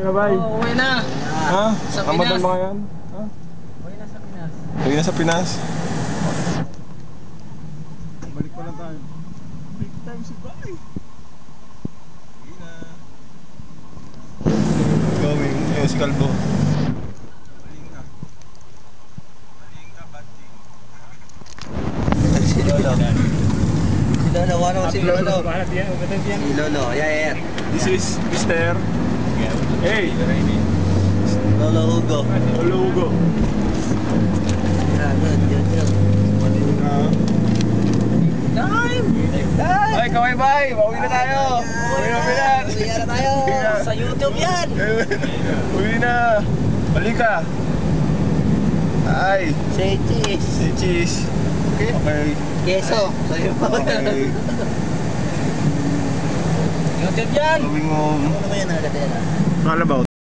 ka na, bay. Oo, uwi na. Ha? Sa Amadan Pinas. ba yan? Ha? Uwi na sa Pinas. Uwi na sa Pinas. Balik pa lang tayo. Big time si bay. Uwi na. Going. Si Kalbo. Si Lolo. Si Lolo, ano si Lolo? Si Lolo, yeah. This is Mr. Hey! Lolo Hugo. Lolo Hugo. Yeah, good. Time! Ay, kaway bay! Pauwi na tayo! Uwi na Pinas! Uwi na tayo! Sa YouTube yan! Uwi na! Balik ka! Ay! Say cheese! Si Cheese! Okay. Keso! Sa'yo pa. Okay. YouTube yan! Going home. Ano naman yan, Agatela? Kalabaw.